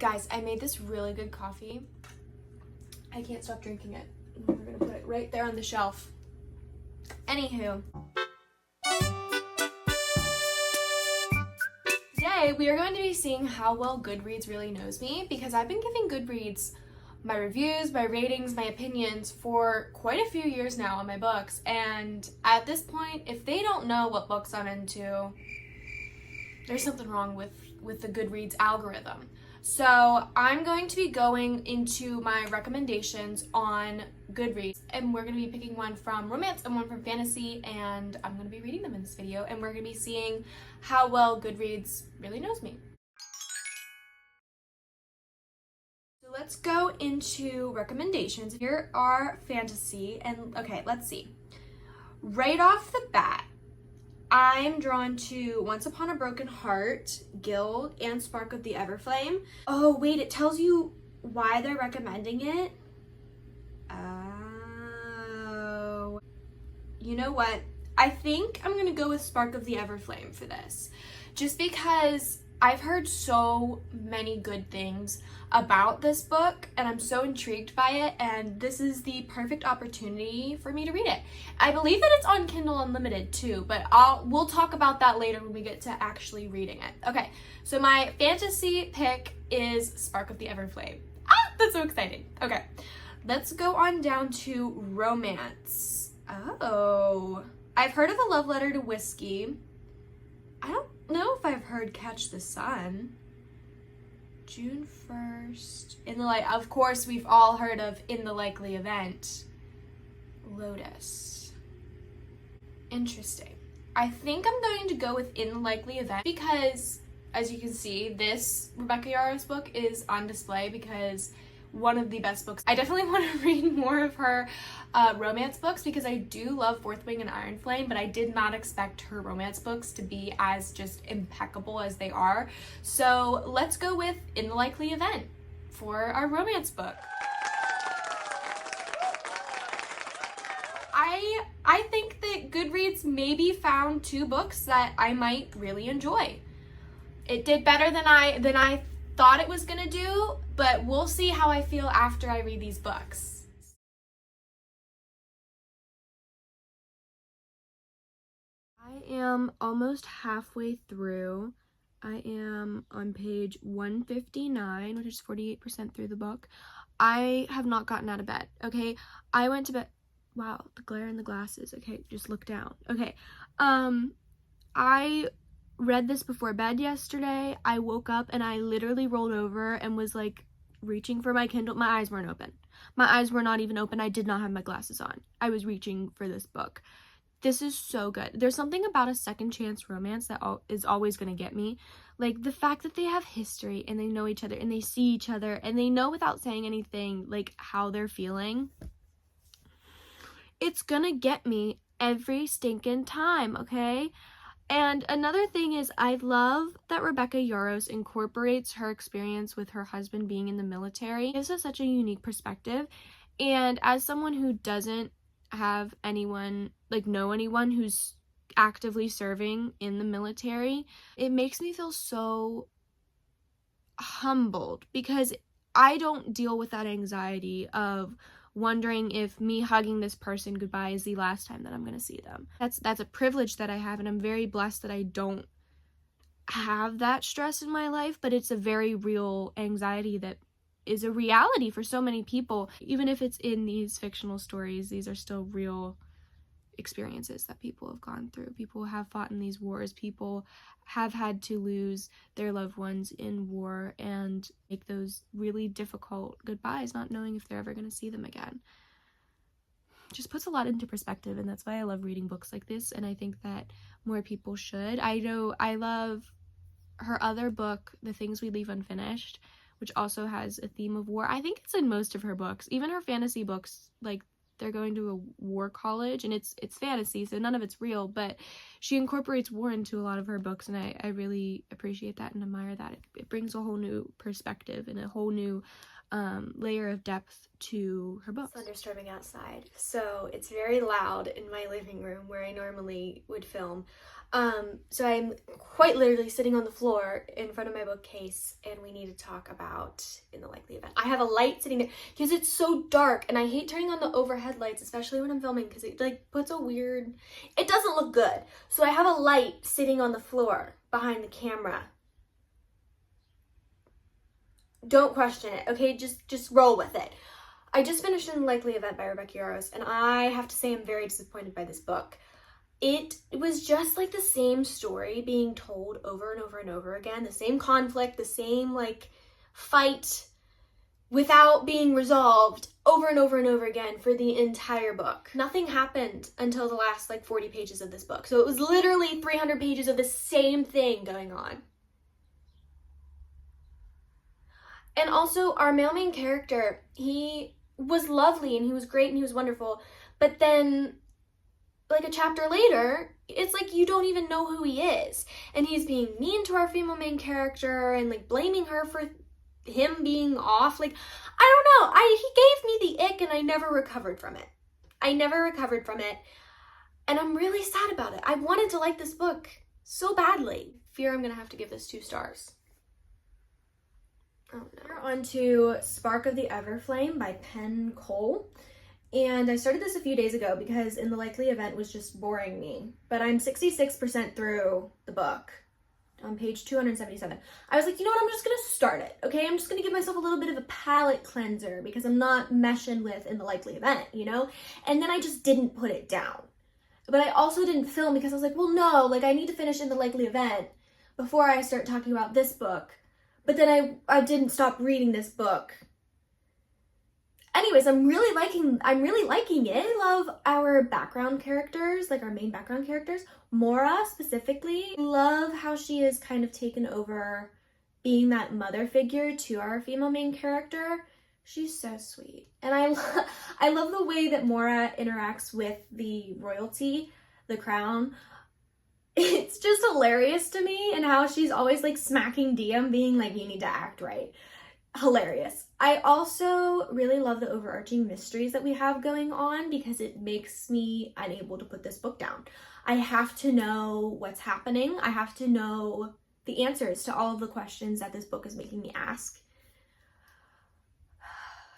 Guys, I made this really good coffee. I can't stop drinking it. We're gonna put it right there on the shelf. Anywho. Today, we are going to be seeing how well Goodreads really knows me, because I've been giving Goodreads my reviews, my ratings, my opinions for quite a few years now on my books, and at this point, if they don't know what books I'm into, there's something wrong with the Goodreads algorithm. So I'm going to be going into my recommendations on Goodreads, and we're going to be picking one from romance and one from fantasy, and I'm going to be reading them in this video, and we're going to be seeing how well Goodreads really knows me. So let's go into recommendations. Here are fantasy, and okay, let's see. Right off the bat, I'm drawn to Once Upon a Broken Heart, Guild, and Spark of the Everflame. Oh, wait, it tells you why they're recommending it. Oh. You know what? I think I'm gonna go with Spark of the Everflame for this. Just because I've heard so many good things about this book, and I'm so intrigued by it, and this is the perfect opportunity for me to read it. I believe that it's on Kindle Unlimited too, but we'll talk about that later when we get to actually reading it. Okay, so my fantasy pick is Spark of the Everflame. Ah, that's so exciting. Okay, let's go on down to romance. Oh, I've heard of A Love Letter to Whiskey. I don't know if I've heard Catch the Sun. June 1st. Of course, we've all heard of In the Likely Event. Lotus. Interesting. I think I'm going to go with In the Likely Event because, as you can see, this Rebecca Yarros book is on display because one of the best books. I definitely want to read more of her romance books because I do love Fourth Wing and Iron Flame, but I did not expect her romance books to be as just impeccable as they are. So let's go with In the Likely Event for our romance book. I think that Goodreads maybe found two books that I might really enjoy. It did better than I thought it was gonna do, but we'll see how I feel after I read these books. I am almost halfway through. I am on page 159, which is 48% through the book. I have not gotten out of bed, okay? I went to bed. Wow, the glare in the glasses. Okay, just look down. Okay, I read this before bed yesterday. I woke up and I literally rolled over and was like reaching for my Kindle. My eyes weren't open. My eyes were not even open. I did not have my glasses on. I was reaching for this book. This is so good. There's something about a second chance romance that is always going to get me. Like the fact that they have history and they know each other and they see each other and they know without saying anything like how they're feeling. It's gonna get me every stinking time, okay? And another thing is I love that Rebecca Yarros incorporates her experience with her husband being in the military. It gives us such a unique perspective. And as someone who doesn't have anyone, know anyone who's actively serving in the military, it makes me feel so humbled because I don't deal with that anxiety of wondering if me hugging this person goodbye is the last time that I'm going to see them. That's a privilege that I have, and I'm very blessed that I don't have that stress in my life, but it's a very real anxiety that is a reality for so many people. Even if it's in these fictional stories, these are still real experiences that people have gone through. People have fought in these wars. People have had to lose their loved ones in war and make those really difficult goodbyes, not knowing if they're ever going to see them again. Just puts a lot into perspective, and that's why I love reading books like this, and I think that more people should. I know I love her other book, The Things We Leave Unfinished, which also has a theme of war. I think it's in most of her books. Even her fantasy books, they're going to a war college, and it's fantasy, so none of it's real, but she incorporates war into a lot of her books, and I really appreciate that and admire that. It brings a whole new perspective and a whole new layer of depth to her books. It's thunderstorming outside, so it's very loud in my living room where I normally would film. So I'm quite literally sitting on the floor in front of my bookcase, and we need to talk about In the Likely Event. I have a light sitting there because it's so dark, and I hate turning on the overhead lights, especially when I'm filming, because it like puts a weird, it doesn't look good. So I have a light sitting on the floor behind the camera. Don't question it, okay? Just roll with it. I just finished In the Likely Event by Rebecca Yarros, and I have to say I'm very disappointed by this book. It was just like the same story being told over and over and over again, the same conflict, the same like fight without being resolved over and over and over again for the entire book. Nothing happened until the last like 40 pages of this book. So it was literally 300 pages of the same thing going on. And also our male main character, he was lovely and he was great and he was wonderful, but then like a chapter later, it's like you don't even know who he is. And he's being mean to our female main character and like blaming her for him being off. Like, I don't know. He gave me the ick and I never recovered from it. And I'm really sad about it. I wanted to like this book so badly. Fear I'm gonna have to give this 2 stars. Oh no. We're on to Spark of the Everflame by Penn Cole. And I started this a few days ago because In the Likely Event was just boring me. But I'm 66% through the book on page 277. I was like, you know what? I'm just going to start it, okay? I'm just going to give myself a little bit of a palate cleanser because I'm not meshing with In the Likely Event, you know? And then I just didn't put it down. But I also didn't film because I was like, well, no, like I need to finish In the Likely Event before I start talking about this book. But then I didn't stop reading this book. Anyways, I'm really liking it. I love our background characters, like our main background characters. Mora specifically. I love how she is kind of taken over being that mother figure to our female main character. She's so sweet. And I love the way that Mora interacts with the royalty, the crown. It's just hilarious to me, and how she's always like smacking Diem, being like, you need to act right. Hilarious. I also really love the overarching mysteries that we have going on because it makes me unable to put this book down. I have to know what's happening. I have to know the answers to all of the questions that this book is making me ask.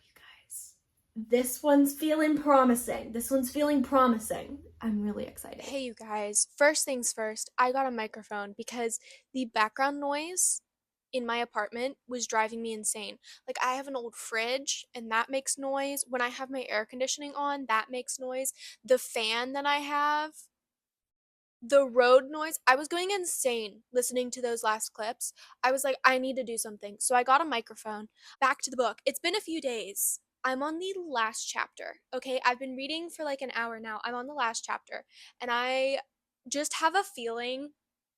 You guys, this one's feeling promising. I'm really excited. Hey, you guys. First things first, I got a microphone because the background noise in my apartment was driving me insane. Like, I have an old fridge and that makes noise. When I have my air conditioning on, that makes noise. The fan that I have, the road noise, I was going insane listening to those last clips. I was like, I need to do something. So I got a microphone. Back to the book. It's been a few days. I'm on the last chapter. Okay, I've been reading for like an hour now. I'm on the last chapter, and I just have a feeling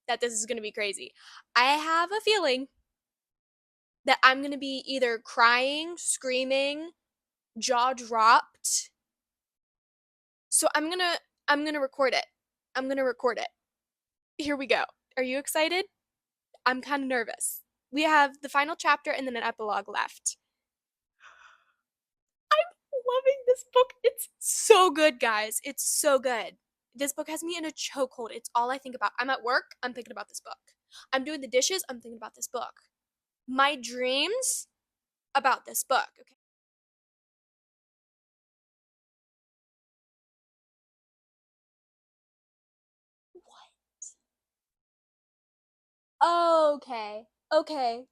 that this is going to be crazy. I have a feeling that I'm going to be either crying, screaming, jaw dropped. So I'm going to record it. I'm going to record it. Here we go. Are you excited? I'm kind of nervous. We have the final chapter and then an epilogue left. I'm loving this book. It's so good, guys. It's so good. This book has me in a chokehold. It's all I think about. I'm at work, I'm thinking about this book. I'm doing the dishes, I'm thinking about this book. My dreams about this book, okay? What? Okay. Okay.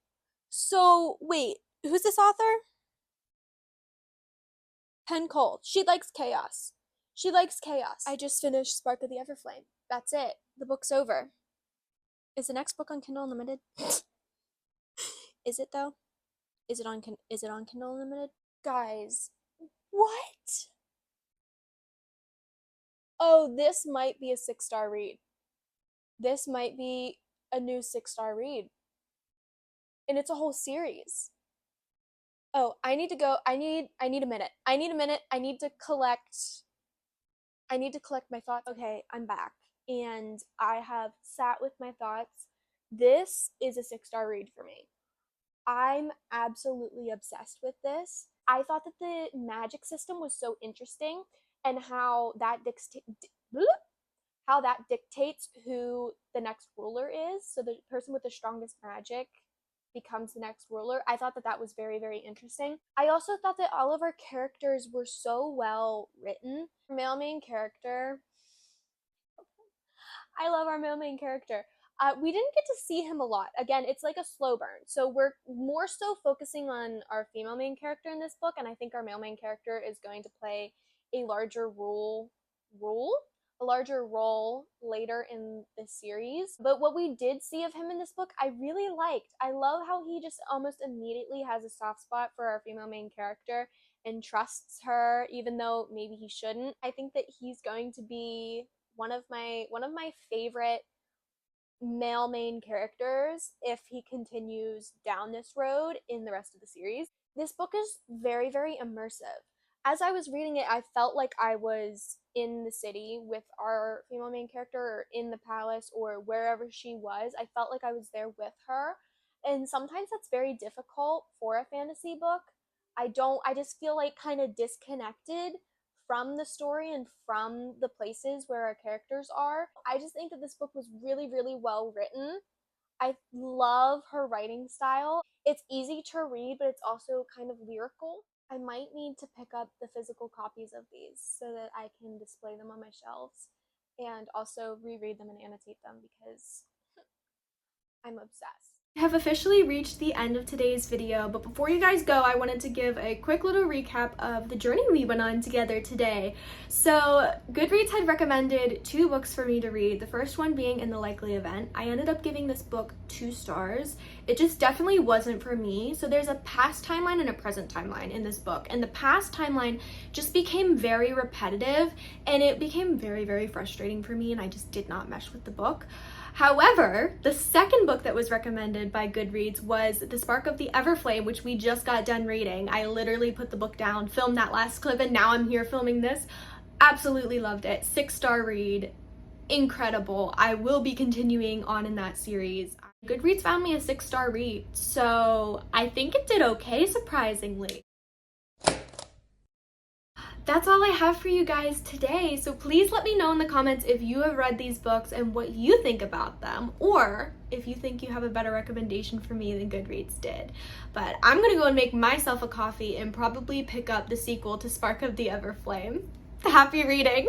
So, wait, who's this author? Penn Cole. She likes chaos. She likes chaos. I just finished Spark of the Everflame. That's it. The book's over. Is the next book on Kindle Unlimited? Is it though? Is it on Kindle Unlimited? Guys, what? Oh, this might be a 6-star read. This might be a new 6-star read. And it's a whole series. Oh, I need to go. I need a minute. I need a minute. I need to collect my thoughts. Okay, I'm back. And I have sat with my thoughts. This is a 6-star read for me. I'm absolutely obsessed with this. I thought that the magic system was so interesting, and how how that dictates who the next ruler is. So the person with the strongest magic becomes the next ruler. I thought that that was very, very interesting. I also thought that all of our characters were so well written. Male main character, I love our male main character. We didn't get to see him a lot. Again, it's like a slow burn. So we're more so focusing on our female main character in this book, and I think our male main character is going to play a larger role, a larger role later in the series. But what we did see of him in this book, I really liked. I love how he just almost immediately has a soft spot for our female main character and trusts her, even though maybe he shouldn't. I think that he's going to be one of my favorite male main characters if he continues down this road in the rest of the series. This book is very, very immersive. As I was reading it, I felt like I was in the city with our female main character, or in the palace, or wherever she was. I felt like I was there with her. And sometimes that's very difficult for a fantasy book. I just feel like kind of disconnected from the story and from the places where our characters are. I just think that this book was really, really well written. I love her writing style. It's easy to read, but it's also kind of lyrical. I might need to pick up the physical copies of these so that I can display them on my shelves and also reread them and annotate them because I'm obsessed. Have officially reached the end of today's video, but before you guys go, I wanted to give a quick little recap of the journey we went on together today. So Goodreads had recommended 2 books for me to read, the first one being In the Likely Event. I ended up giving this book 2 stars. It just definitely wasn't for me. So there's a past timeline and a present timeline in this book, and the past timeline just became very repetitive, and it became very, very frustrating for me, and I just did not mesh with the book. However, the second book that was recommended by Goodreads was The Spark of the Everflame, which we just got done reading. I literally put the book down, filmed that last clip, and now I'm here filming this. Absolutely loved it. 6-star read. Incredible. I will be continuing on in that series. Goodreads found me a 6-star read, so I think it did okay, surprisingly. That's all I have for you guys today, so please let me know in the comments if you have read these books and what you think about them, or if you think you have a better recommendation for me than Goodreads did. But I'm gonna go and make myself a coffee and probably pick up the sequel to Spark of the Everflame. Happy reading!